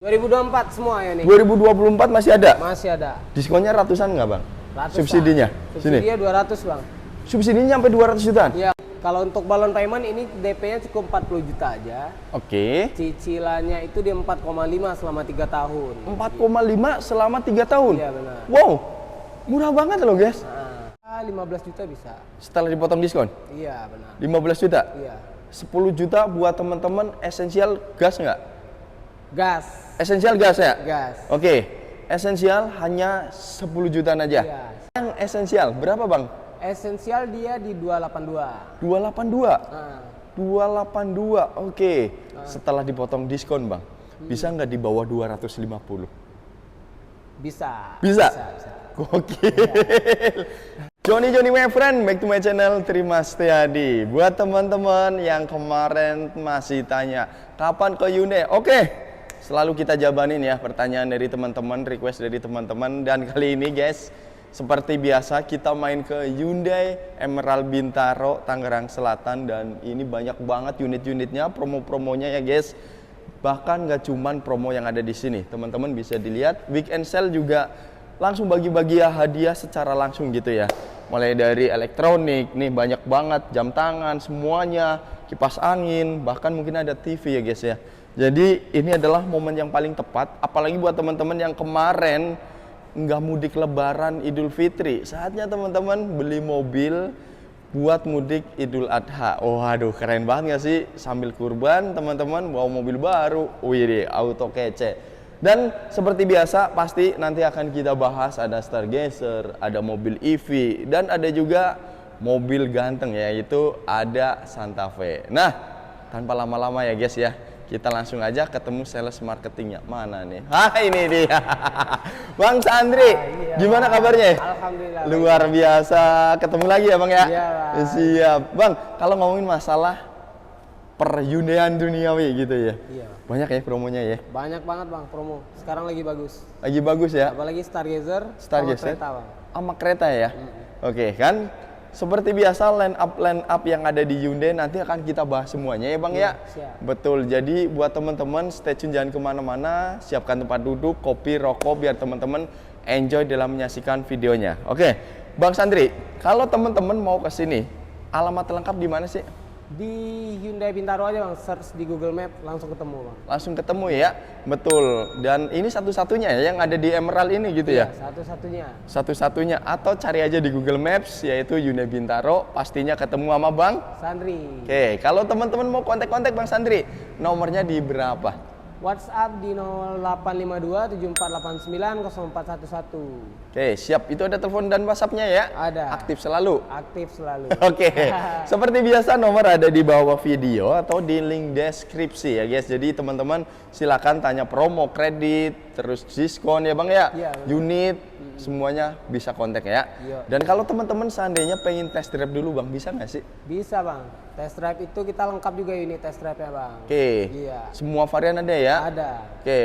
2024 semua ya nih. 2024 masih ada? Masih ada. Diskonnya ratusan nggak bang? Ratusan. Subsidinya? Subsidinya 200 bang. Subsidinya sampai 200 jutaan? Iya. Kalau untuk balon payment ini DP-nya cukup 40 juta aja. Oke. Cicilannya itu di 4,5 selama 3 tahun. 4,5 selama 3 tahun? Iya benar. Wow, murah banget loh guys. Nah, 15 juta bisa. Setelah dipotong diskon? Iya benar. 15 juta? Iya. 10 juta buat teman-teman esensial gas nggak? Gas. Esensial gas ya? Gas. Oke, esensial hanya 10 jutaan aja. Iya. Yang esensial berapa bang? Esensial dia di 282. 282? Nah. 282, oke. Setelah dipotong diskon bang, bisa nggak di bawah 250? Bisa. Bisa? Bisa. Gokil. Johnny my friend, back to my channel Terima Setiadi. Buat teman-teman yang kemarin masih tanya kapan ke Hyundai, oke, selalu kita jabanin ya pertanyaan dari teman-teman, request dari teman-teman. Dan kali ini guys, seperti biasa kita main ke Hyundai Emerald Bintaro Tangerang Selatan. Dan ini banyak banget unit-unitnya, promo-promonya ya guys. Bahkan nggak cuman promo yang ada di sini, teman-teman bisa dilihat weekend sale juga langsung bagi-bagi ya hadiah secara langsung gitu ya. Mulai dari elektronik, nih banyak banget, jam tangan, semuanya, kipas angin, bahkan mungkin ada TV ya guys ya. Jadi ini adalah momen yang paling tepat, apalagi buat teman-teman yang kemarin nggak mudik lebaran Idul Fitri. Saatnya teman-teman beli mobil buat mudik Idul Adha. Oh aduh, keren banget gak sih? Sambil kurban teman-teman bawa mobil baru, wih auto kece. Dan seperti biasa pasti nanti akan kita bahas, ada Stargazer, ada mobil EV, dan ada juga mobil ganteng yaitu ada Santa Fe. Nah, tanpa lama-lama ya guys ya, kita langsung aja ketemu sales marketingnya. Mana nih? Ini dia. Bang Sandri, gimana kabarnya? Alhamdulillah. Luar biasa, ketemu lagi ya bang ya? Iya bang. Siap. Bang, kalau ngomongin masalah per-Hyundaian duniawi gitu ya? Iya. Banyak ya promonya ya? Banyak banget bang promo. Sekarang lagi bagus. Lagi bagus ya? Apalagi Stargazer. Stargazer? Kereta bang. Sama kereta ya? Oke kan? Seperti biasa line up yang ada di Hyundai nanti akan kita bahas semuanya ya bang ya? Siap. Betul, jadi buat teman-teman stay tune, jangan kemana-mana, siapkan tempat duduk, kopi, rokok biar teman-teman enjoy dalam menyaksikan videonya. Oke, Bang Sandri, kalau teman-teman mau ke sini, alamat lengkap di mana sih? Di Hyundai Bintaro aja bang, search di Google Map langsung ketemu bang. Langsung ketemu ya, betul. Dan ini satu-satunya ya yang ada di Emerald ini gitu ya? Satu-satunya. Satu-satunya, atau cari aja di Google Maps yaitu Hyundai Bintaro, pastinya ketemu sama Bang Sandri. Oke, kalau teman-teman mau kontak-kontak Bang Sandri, nomornya di berapa? WhatsApp di 0852 7489 0411. Oke, siap. Itu ada telepon dan WhatsApp-nya ya? Ada. Aktif selalu? Aktif selalu. Oke, seperti biasa nomor ada di bawah video atau di link deskripsi ya guys. Jadi teman-teman silakan tanya promo, kredit, terus diskon ya bang ya? Iya, unit, semuanya bisa kontak ya. Iya. Dan kalau teman-teman seandainya pengen test drive dulu bang, bisa nggak sih? Bisa bang. Test drive itu kita lengkap juga unit test drive-nya bang. Oke, Iya. semua varian ada ya? Ada. Oke,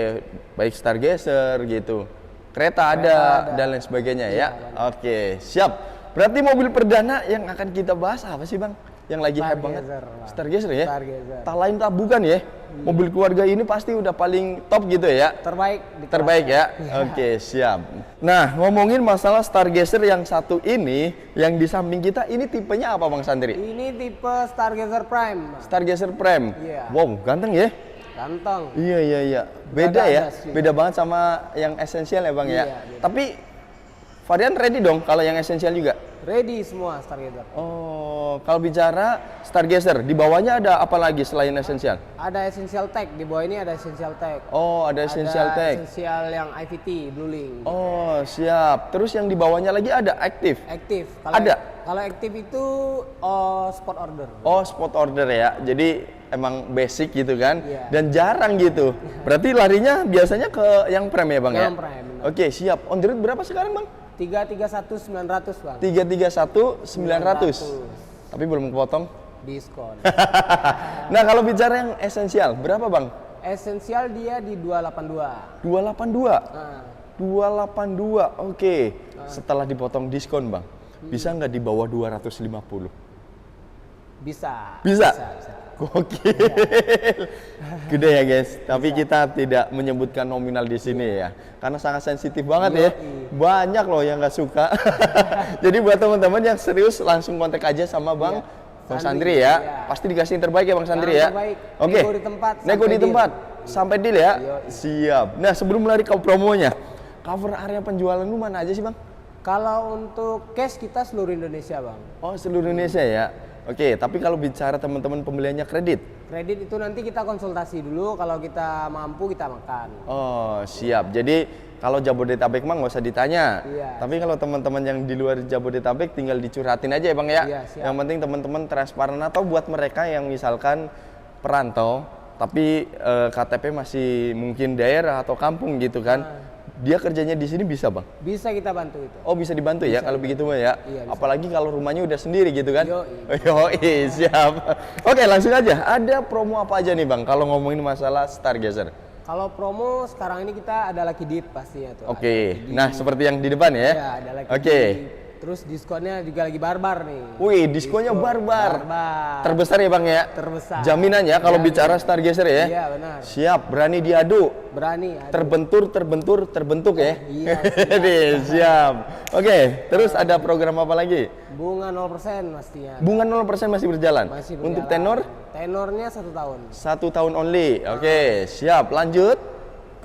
baik Stargazer gitu, kereta ada, dan lain sebagainya ya. Oke, siap. Berarti mobil perdana yang akan kita bahas apa sih bang? Yang lagi hype banget? Stargazer ya? Stargazer. Tak lain tak bukan ya? Mobil keluarga ini pasti udah paling top gitu ya? Terbaik. Di Terbaik ya? kelasnya. Oke, siap. Nah, ngomongin masalah Stargazer yang satu ini, yang di samping kita, ini tipenya apa bang Sandri? Ini tipe Stargazer Prime. Bang. Stargazer Prime. Iya. Wow, ganteng ya? Ganteng. Iya. Beda ya? Gagas, Beda banget sama yang esensial ya bang ya? Iya, beda. Tapi varian ready dong kalau yang esensial juga? Ready semua Stargazer. Oh, kalau bicara Stargazer, di bawahnya ada apa lagi selain esensial? Ada Essential Tech. Di bawah ini ada Essential Tech. Oh, ada Essential Tech. Essential yang IVT, Blue Link. Oh, siap. Terus yang di bawahnya lagi ada Active. Active. Ada? Kalau Active itu sport order. Oh, spot order ya. Jadi emang basic gitu kan? Iya. Dan jarang gitu. Berarti larinya biasanya ke yang Prime ya bang ya? Yang Prime, benar. Oke, siap. On the road berapa sekarang bang? 331.900 bang. 331.900. Tapi belum kepotong. Diskon. Nah, kalau bicara yang esensial, berapa bang? Esensial dia di 282. 282. Nah, 282. Oke. Setelah dipotong diskon bang, bisa nggak di bawah 250? Bisa? Bisa. Gokil. Gede ya guys, tapi kita tidak menyebutkan nominal di sini ya. Karena sangat sensitif banget ya. Banyak loh yang nggak suka. Jadi buat teman-teman yang serius langsung kontak aja sama Bang Sandri ya. Pasti dikasih yang terbaik ya Bang Sandri ya. Oke. Nego di tempat sampai deal ya. Siap. Nah, sebelum lari ke promonya, cover area penjualan lu mana aja sih Bang? Kalau untuk cash kita seluruh Indonesia Bang. Oh, seluruh Indonesia ya. Oke, tapi kalau bicara teman-teman pembeliannya kredit? Kredit itu nanti kita konsultasi dulu, kalau kita mampu kita makan. Oh, siap. Jadi kalau Jabodetabek mah nggak usah ditanya. Iya. Tapi kalau teman-teman yang di luar Jabodetabek tinggal dicurhatin aja ya Bang ya. Iya, siap. Yang penting teman-teman transparan, atau buat mereka yang misalkan perantau tapi KTP masih mungkin daerah atau kampung gitu kan. Dia kerjanya di sini bisa Bang? Bisa kita bantu itu. Oh, bisa dibantu ya kalau begitu mah ya. Iya, apalagi kalau rumahnya udah sendiri gitu kan. Yoi. Siap. Oke, langsung aja. Ada promo apa aja nih Bang kalau ngomongin masalah Stargazer? Kalau promo sekarang ini kita ada Lucky Dip pastinya tuh. Oke. Nah, seperti yang di depan ya. Iya, ada Lucky Oke. Dip. Terus diskonnya juga lagi barbar nih. Wih, diskonnya barbar. Terbesar ya Bang ya? Terbesar. Jaminan ya kalau bicara Stargazer ya? Iya, benar. Siap, berani diadu. Berani. Terbentuk ya? Iya, siap. Oke, terus ada program apa lagi? Bunga 0% pastinya. Bunga 0% masih berjalan? Masih berjalan. Untuk tenor? Tenornya 1 tahun. 1 tahun only. Oke, siap. Lanjut.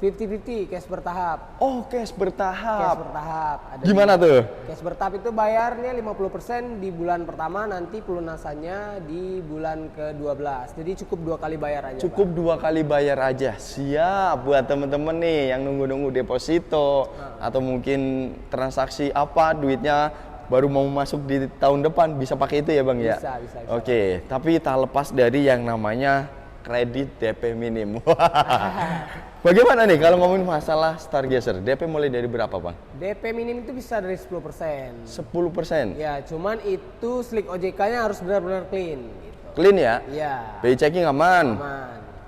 50-50, cash bertahap. Oh, cash bertahap. Cash bertahap. Gimana tuh? Cash bertahap itu bayarnya 50% di bulan pertama, nanti pelunasannya di bulan ke-12. Jadi cukup 2 kali bayar aja. Cukup 2 kali bayar aja. Siap buat temen-temen nih yang nunggu-nunggu deposito atau mungkin transaksi apa duitnya baru mau masuk di tahun depan, bisa pakai itu ya Bang ya? Bisa. Oke, tapi tak lepas dari yang namanya kredit DP minim. Bagaimana nih kalau ngomongin masalah Stargazer? DP mulai dari berapa Bang? DP minim itu bisa dari 10%. 10%? Ya, cuman itu slik OJK-nya harus benar-benar clean. Gitu. Clean ya? Iya. BI checking aman?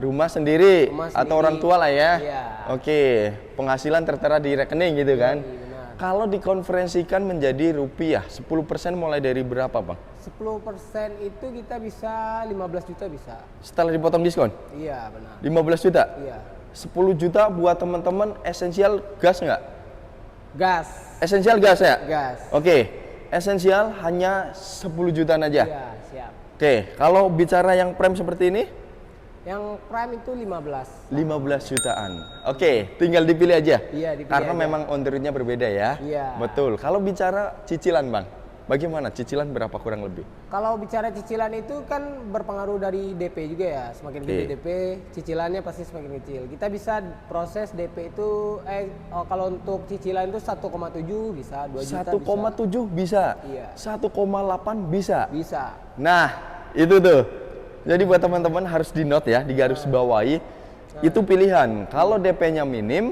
Rumah sendiri? Atau orang tua lah ya? Iya. Oke, penghasilan tertera di rekening gitu kan? Iya, benar. Kalau dikonferensikan menjadi rupiah, 10% mulai dari berapa Bang? 10% itu kita bisa 15 juta bisa. Setelah dipotong diskon? Iya, benar. 15 juta? Iya. 10 juta buat teman-teman esensial gas nggak? Gas. Esensial gas ya? Gas. Oke, esensial hanya 10 jutaan aja? Iya, siap. Oke, kalau bicara yang prime seperti ini? Yang prime itu 15. 15 jutaan. Oke, tinggal dipilih aja. Iya, dipilih Karena aja. memang on the road-nya berbeda ya. Iya. Betul. Kalau bicara cicilan Bang, bagaimana? Cicilan berapa kurang lebih? Kalau bicara cicilan itu kan berpengaruh dari DP juga ya. Semakin gede DP, cicilannya pasti semakin kecil. Kita bisa proses DP itu, kalau untuk cicilan itu 1,7 bisa, 2 juta 1,7 bisa? Iya. 1,8 bisa? Bisa. Nah, itu tuh. Jadi buat teman-teman harus di note ya, di garis bawahi. Itu pilihan. Kalau DP-nya minim,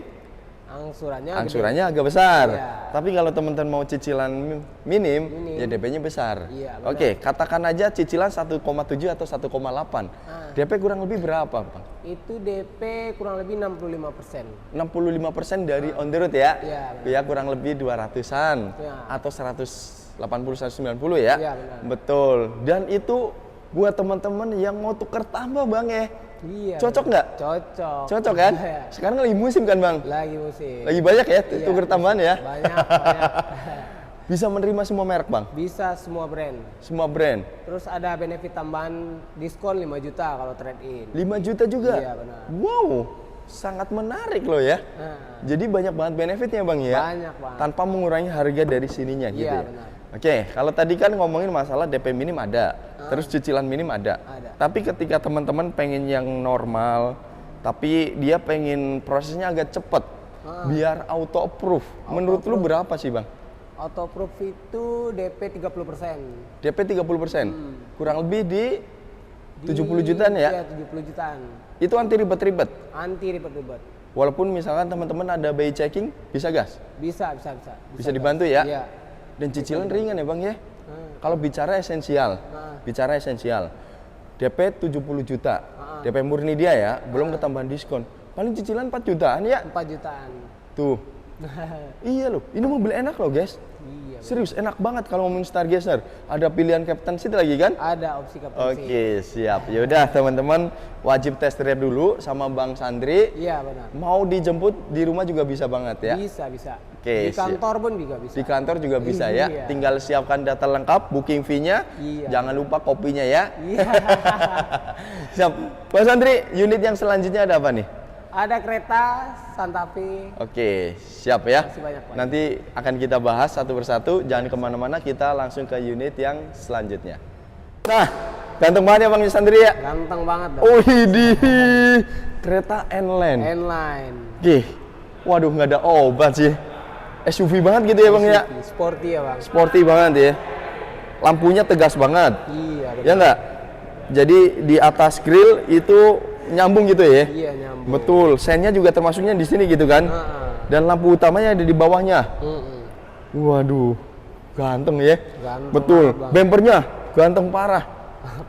angsurannya agak besar. Iya. Tapi kalau teman-teman mau cicilan minim, ya DP-nya besar. Iya, oke, katakan aja cicilan 1,7 atau 1,8. DP kurang lebih berapa, Bang? Itu DP kurang lebih 65%. 65% dari on the road ya? Iya. Ya, kurang lebih 200-an atau 180 190 ya? Iya, benar. Betul. Dan itu buat teman-teman yang mau tuker tambah Bang ya. Iya. Cocok nggak? Cocok. Cocok kan? Iya. Sekarang lagi musim kan Bang? Lagi musim. Lagi banyak ya Iya, tuker tambahan ya? Banyak. Bisa menerima semua merek Bang? Bisa semua brand. Semua brand? Terus ada benefit tambahan diskon 5 juta kalau trade in. 5 juta juga? Iya, benar. Wow, sangat menarik loh ya. Jadi banyak banget benefitnya Bang ya? Banyak Bang. Tanpa mengurangi harga dari sininya gitu Iya, ya? benar. Oke, kalau tadi kan ngomongin masalah DP minim ada, terus cicilan minim ada. Tapi ketika teman-teman pengen yang normal, tapi dia pengen prosesnya agak cepet, biar auto approve. Menurut lu berapa sih Bang? Auto approve itu DP 30%. DP 30%? Kurang lebih di 70 jutaan ya? Iya, 70 jutaan. Itu anti ribet-ribet? Anti ribet-ribet. Walaupun misalkan teman-teman ada BI checking, bisa gas? Bisa. Bisa dibantu ya? Iya. Dan cicilan ringan ya Bang ya? Kalau bicara esensial, DP 70 juta, DP murni dia ya, belum ketambahan diskon. Paling cicilan 4 jutaan ya? 4 jutaan. Tuh, Iya loh, ini mobil enak loh guys. Iya. Serius enak banget kalau ngomongin Stargazer. Ada pilihan captain seat lagi kan? Ada opsi kapten seat. Oke, siap. Yaudah teman-teman, wajib test drive dulu sama Bang Sandri. Iya benar. Mau dijemput di rumah juga bisa banget ya. Bisa bisa. Oke, Di kantor pun juga bisa. Di kantor juga bisa ya. Iya. Tinggal siapkan data lengkap, booking fee-nya. Iya. Jangan lupa kopinya ya. Iya. Siap. Bang Sandri, unit yang selanjutnya ada apa nih? Ada kereta Santa Fe. Oke, siap ya. Masih banyak, Pak. Nanti akan kita bahas satu persatu. Jangan kemana-mana, kita langsung ke unit yang selanjutnya. Nah, ganteng banget ya Bang Sandri ya. Ganteng banget dong. Oh ini kereta N-Line. N-Line. Oke, waduh nggak ada obat sih. SUV banget gitu ya Bang ya. Sporty ya Bang. Sporty banget ya. Lampunya tegas banget. Iya benar. Ya nggak? Jadi di atas grill itu nyambung gitu ya. Iya nyambung. Betul, sennya juga termasuknya di sini gitu kan. Dan lampu utamanya ada di bawahnya. Waduh, ganteng ya. Ganteng Betul, banget, Bang. bempernya ganteng parah.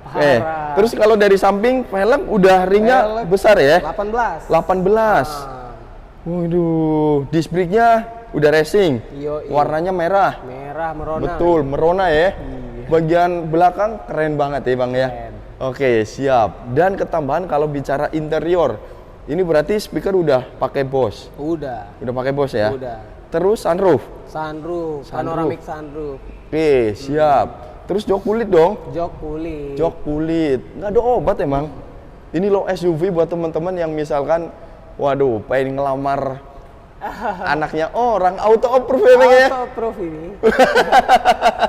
Parah. Terus kalau dari samping velg udah ringnya Velg besar ya. 18. 18. Waduh, disc brake-nya udah racing. Yoi. Warnanya merah. Merah merona. Betul, merona ya. Iya. Bagian belakang keren banget ya Bang ya. Keren. Oke, siap. Dan ketambahan kalau bicara interior, ini berarti speaker udah pakai Bose. Udah. Udah pakai Bose ya? Udah. Terus sunroof. Sunroof, panoramic sunroof. Oke, siap. Terus jok kulit dong. Jok kulit. Jok kulit. Nggak ada obat emang. Ini loh SUV buat teman-teman yang misalkan, waduh, pengen ngelamar anaknya orang, auto approve ya Bang ya? Auto proof ini.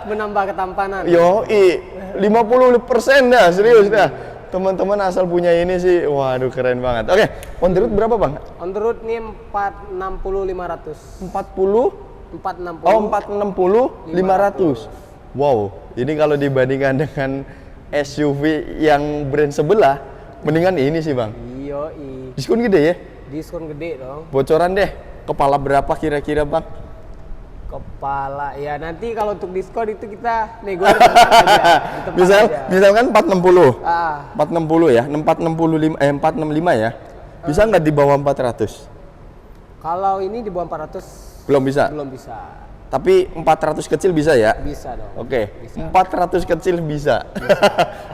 Menambah ketampanan. Yoi, 50% dah, serius dah. Teman-teman asal punya ini sih, waduh keren banget. Oke, on the road berapa Bang? On the road nih 460 500. 40? 460. Oh, 460 500. Wow, ini kalau dibandingkan dengan SUV yang brand sebelah, mendingan ini sih Bang. Yoi. Diskon gede ya? Diskon gede dong. Bocoran deh, kepala berapa kira-kira Bang? Kepala ya nanti kalau untuk diskon itu kita nego di tempat aja. Di tempat aja. Misalkan 460. Ah, 460 ya, 465 ya. Bisa nggak di bawah 400? kalau ini di bawah 400 Belum bisa. belum bisa. Tapi 400 kecil bisa ya? Bisa dong. Oke, 400 kecil bisa.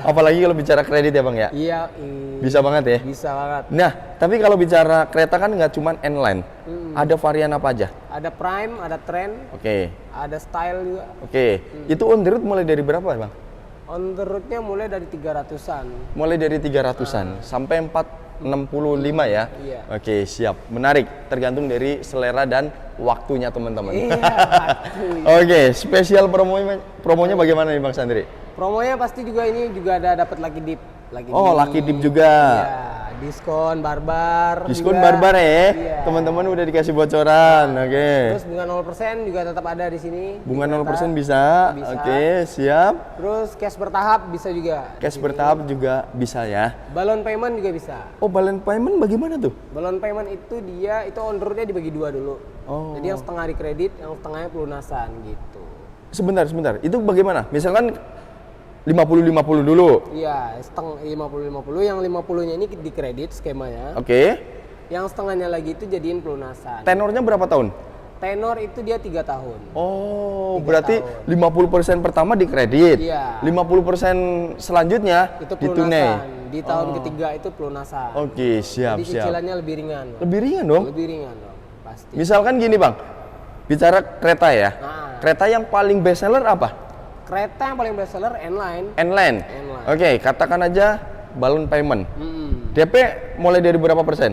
Apalagi kalau bicara kredit ya Bang ya? Iya, Bisa banget ya? bisa banget. Nah, tapi kalau bicara kereta kan nggak cuma N-Line. Ada varian apa aja? Ada Prime, ada Trend, Oke, ada Style juga. oke. Itu on the road mulai dari berapa Bang? On the road-nya mulai dari 300-an. Mulai dari 300-an sampai 465 ya? Iya. Oke, siap. Menarik. Tergantung dari selera dan waktunya teman-teman. Iya, Oke, spesial promonya bagaimana nih Bang Sandri? promonya pasti juga ini juga ada dapat Lucky Dip. Oh, Lucky Dip juga. Iya, diskon barbar. Diskon juga. barbar ya? Iya. Teman-teman udah dikasih bocoran. Oke. Terus bunga 0% juga tetap ada di sini. Bunga Di 0% kereta. bisa. Bisa. Oke, siap. Terus cash bertahap bisa juga. Cash bertahap juga bisa ya. Balon payment juga bisa. Oh, balance payment bagaimana tuh? Balon payment itu dia itu on the road-nya dibagi dua dulu. Oh. Jadi yang setengah di kredit, yang setengahnya pelunasan gitu. Sebentar. Itu bagaimana? Misalkan 50-50 dulu. Iya, setengah 50-50, yang 50-nya ini di kredit skemanya. Oke. Yang setengahnya lagi itu jadiin pelunasan. Tenornya berapa tahun? Tenor itu dia 3 tahun. Oh, 3 berarti tahun. 50% pertama di kredit. Iya. 50% selanjutnya Itu ditunai. pelunasan. Di tahun ketiga itu pelunasan. Oke, siap, Jadi siap. cicilannya lebih ringan. Lebih ringan dong. Lebih ringan dong, pasti. Misalkan gini, Bang. Bicara kereta ya. Nah. Kereta yang paling best seller apa? Kereta yang paling best seller N-Line. N-Line. N-Line. Oke, katakan aja balon payment. Mm-mm. DP mulai dari berapa persen?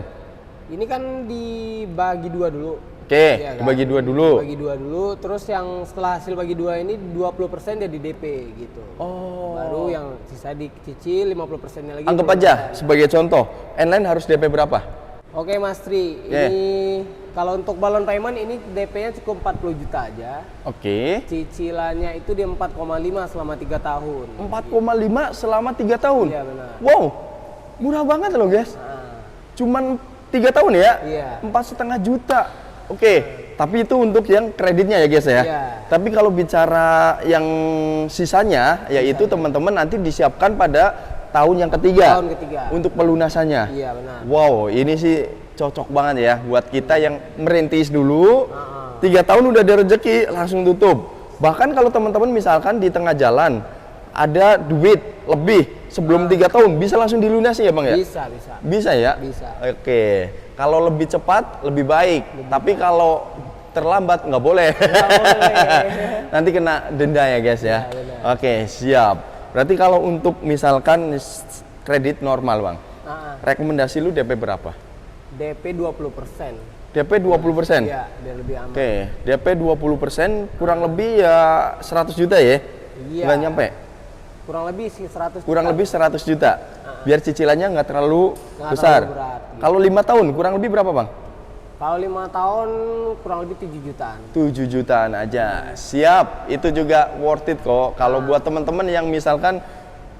Ini kan dibagi dua dulu. Oke, Iya kan? dibagi dua dulu. Bagi dua dulu, terus yang setelah hasil bagi dua ini 20% jadi DP gitu. Oh. Baru yang sisa dicicil 50%-nya lagi. Anggap aja sebagai contoh, N-Line harus DP berapa? Oke Mas Tri, ini kalau untuk balon payment ini DP-nya cukup 40 juta aja. Oke. Cicilannya itu di 4,5 selama 3 tahun. 4,5 selama 3 tahun. Iya benar. Wow, murah banget loh guys. Nah, Cuman 3 tahun ya? Iya. 4,5 juta. Oke, tapi itu untuk yang kreditnya ya guys ya. Iya. Tapi kalau bicara yang sisanya, yaitu teman-teman nanti disiapkan pada tahun yang ketiga. Tahun ketiga. Untuk pelunasannya. Iya benar. Wow, ini sih cocok banget ya buat kita yang merintis dulu. 3 tahun udah ada rezeki langsung tutup. Bahkan kalau teman-teman misalkan di tengah jalan ada duit lebih sebelum 3 tahun bisa langsung dilunasi ya Bang ya? Bisa. Bisa ya? Bisa. Oke. Kalau lebih cepat lebih baik. Tapi kalau terlambat nggak boleh. Nanti kena denda ya guys ya. Oke, siap. Berarti kalau untuk misalkan kredit normal Bang, rekomendasi lu DP berapa? DP 20%. DP 20%? Iya, biar lebih aman. Oke, DP 20% kurang lebih ya 100 juta ya? Iya. Nggak nyampe? Kurang lebih sih 100 Kurang juta. lebih 100 juta. Biar cicilannya nggak terlalu Nggak besar. terlalu berat, gitu. Kalau 5 tahun kurang lebih berapa Bang? Kalau 5 tahun kurang lebih 7 jutaan. 7 jutaan aja. Siap, itu juga worth it kok. Kalau buat teman-teman yang misalkan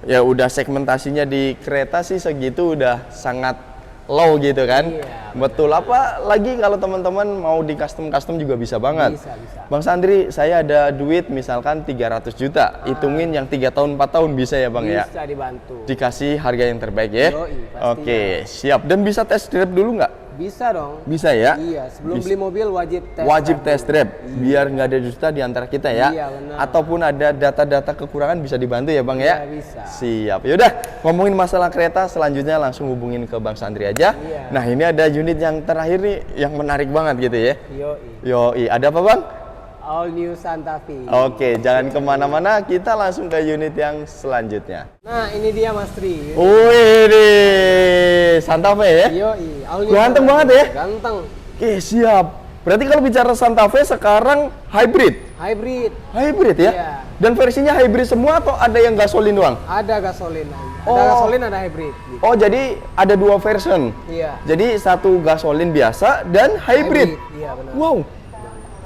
ya udah segmentasinya di kereta sih segitu udah sangat low gitu kan. Iya, betul. Apa lagi kalau teman-teman mau di custom juga bisa banget. Bisa. Bang Sandri, saya ada duit misalkan 300 juta. Hitungin yang 3 tahun 4 tahun bisa ya Bang ya? Bisa dibantu. Dikasih harga yang terbaik ya? Yoi, pastinya. Oke, siap. Dan bisa test drive dulu nggak? Bisa dong. Bisa ya? Iya, sebelum beli mobil wajib Test drive biar nggak ada dusta di antara kita ya. Iya, benar. Ataupun ada data-data kekurangan bisa dibantu ya Bang ya. Iya, bisa. Siap. Yaudah, ngomongin masalah kereta selanjutnya langsung hubungin ke Bang Sandri aja. Iya. Nah, ini ada unit yang terakhir nih yang menarik banget gitu ya. Yoi. Ada apa Bang? All New Santa Fe. Oke, jangan kemana-mana, kita langsung ke unit yang selanjutnya. Nah, ini dia Mas Tri. Wih, Santa Fe ya? Yoi. All New Ganteng Santa banget Fe. ya? Ganteng. Oke, siap. Berarti kalau bicara Santa Fe sekarang hybrid? Hybrid. Hybrid ya? Iya. Dan versinya hybrid semua atau ada yang gasolin doang? Ada gasolin. Oh. Ada gasolin, ada hybrid. Gitu. Oh, jadi ada 2 version? Iya. Jadi satu gasolin biasa dan hybrid? Iya, benar. Wow.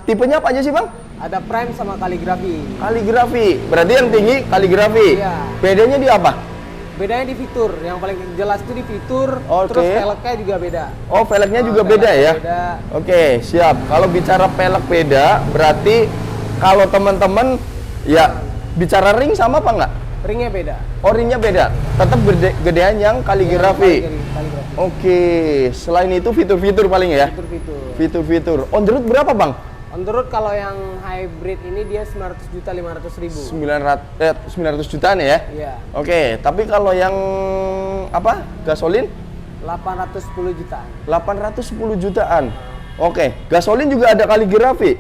Tipenya apa aja sih Bang? Ada prime sama kaligrafi. Kaligrafi. Berarti yang tinggi kaligrafi. Iya. Bedanya di apa? Bedanya di fitur. Yang paling jelas itu di fitur. Oke. Terus velgnya juga beda. Oh, velgnya juga velgnya beda ya? beda. Oke, siap. Kalau bicara pelek beda, berarti kalau teman-teman ya bicara ring sama apa enggak? Ringnya beda. Oh, ringnya beda. Tetap gedean yang kaligrafi. Kaligrafi. Oke, selain itu fitur-fitur paling ya? Fitur-fitur. Fitur-fitur. On the road berapa Bang? On the road kalau yang hybrid ini dia 900.500.000. 900 jutaan ya? Iya. Oke, tapi kalau yang apa? Gasolin? 810 jutaan. 810 jutaan. Oke, gasolin juga ada kaligrafi?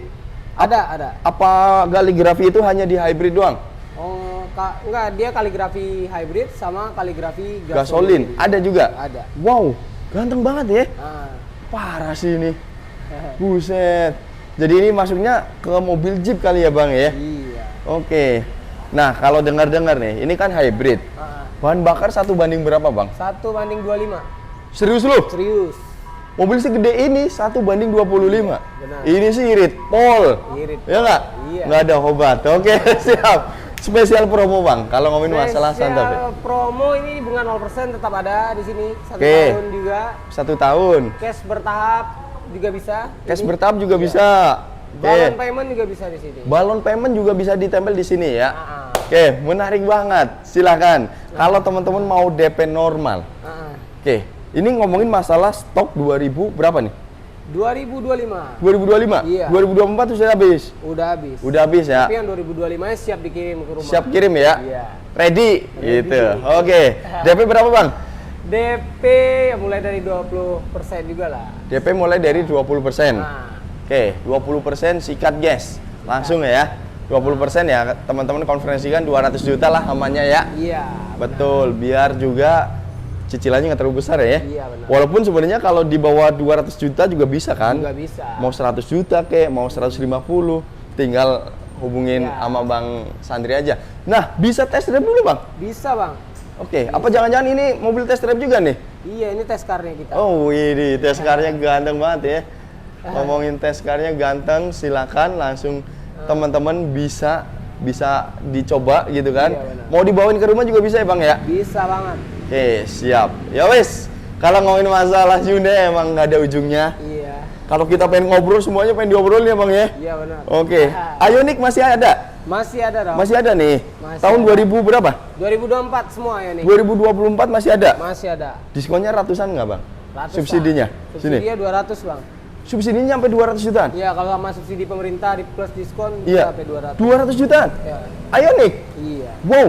Ada. Apa kaligrafi itu hanya di hybrid doang? Oh, enggak, dia kaligrafi hybrid sama kaligrafi Gasolin, ada juga? Ada. Wow, ganteng banget ya? Ah. Parah sih ini. Buset. Jadi ini masuknya ke mobil Jeep kali ya Bang ya? Iya. Oke. Nah, kalau dengar-dengar nih, ini kan hybrid. Bahan bakar 1 banding berapa Bang? 1:25. Serius lu? Serius. Mobil segede ini 1:25. Benar. Ini sih irit, pol. Irit. Ya nggak? Iya. Nggak ada obat. Oke, siap. Spesial promo Bang, kalau ngomongin masalah Santa Fe. Spesial promo ini bunga 0% tetap ada di sini. 1 Oke. tahun juga. 1 tahun. Cash bertahap juga bisa. Cash Ini. bertahap juga Iya. bisa. Balon payment juga bisa di sini. Balon payment juga bisa ditempel di sini ya. Ah. Oke, menarik banget. Silakan. Kalau teman-teman mau DP normal. Oke, ini ngomongin masalah stok 2000 berapa nih? 2025. 2025? Iya. 2024 sudah habis. Udah habis. Udah habis ya. Tapi yang 2025 siap dikirim ke rumah. Siap kirim ya? Iya. Ready, gitu. Oke. DP berapa, Bang? DP ya mulai dari 20% juga lah. DP mulai dari 20%. Nah, Oke, 20% sikat gas. Langsung ya. 20% ya, teman-teman konferensikan 200 juta lah amannya ya. iya. Betul, biar juga cicilannya nggak terlalu besar ya. Iya, benar. Walaupun sebenarnya kalau di bawah 200 juta juga bisa kan? Juga bisa. Mau 100 juta kek, mau 150, tinggal hubungin Ya. sama Bang Sandri aja. Nah, bisa test drive dulu Bang? Bisa, Bang. Oke, apa jangan-jangan ini mobil test drive juga nih? Iya, ini tes car-nya kita. Oh, ini test car-nya ganteng banget ya. Ngomongin test car-nya ganteng, silakan langsung teman-teman bisa dicoba gitu kan. Iya, benar. Mau dibawain ke rumah juga bisa ya Bang ya? Bisa banget. Oke, siap. Ya wes, kalau ngomongin masalah Hyundai emang nggak ada ujungnya. Iya. Kalau kita pengen ngobrol, semuanya pengen diobrolin ya Bang ya? Iya, benar. Oke, Ioniq masih ada? Masih ada dong. Masih ada nih? Masih Tahun ada. 2000 berapa? 2024 semua ya nih. 2024 masih ada? Masih ada. Diskonnya ratusan nggak Bang? subsidinya? Subsidinya 200 bang. Subsidinya sampai 200 jutaan? Iya, kalau sama subsidi pemerintah di plus diskon Iya. sampai 200. 200 jutaan? Ya. Ioniq? Iya. Wow.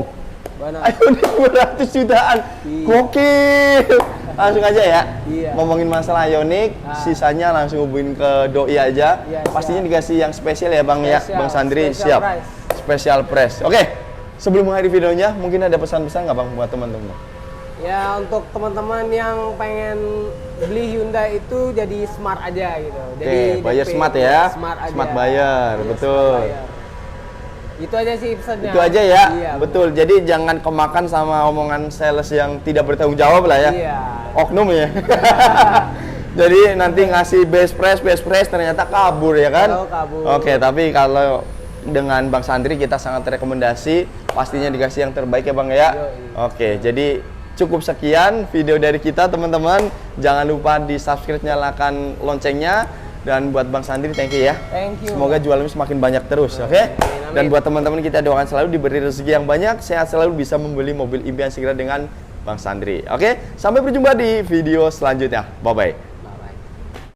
Benar. Ioniq 200 jutaan. Iya. Gokil. Langsung aja ya. Iya. Ngomongin masalah Ioniq, sisanya langsung hubungin ke doi aja. Iya, Pastinya siap. dikasih yang spesial ya Bang ya, Spesial, Bang Sandri. spesial Siap. price. Special price. Oke. Sebelum mengakhiri videonya, mungkin ada pesan-pesan nggak Bang buat teman-teman? Ya, untuk teman-teman yang pengen beli Hyundai itu jadi smart aja gitu. Jadi Oke, buyer DP smart ya. Smart aja. Smart buyer, Iya, betul. smart buyer. Itu aja sih pesannya. Itu aja ya. Iya, Betul. Jadi jangan kemakan sama omongan sales yang tidak bertanggung jawab lah ya. Iya. Oknum ya. Jadi nanti ngasih best price ternyata kabur ya kan? Kalau kabur. Oke, tapi kalau dengan Bang Sandri kita sangat rekomendasi, pastinya dikasih yang terbaik ya Bang ya. Oke, jadi cukup sekian video dari kita teman-teman. Jangan lupa di subscribe, nyalakan loncengnya. Dan buat Bang Sandri, thank you ya. Thank you. Semoga jualannya semakin banyak terus, oke? Amin. Dan buat teman-teman kita doakan selalu diberi rezeki yang banyak, sehat selalu, bisa membeli mobil impian segera dengan Bang Sandri. Oke, sampai berjumpa di video selanjutnya. Bye-bye.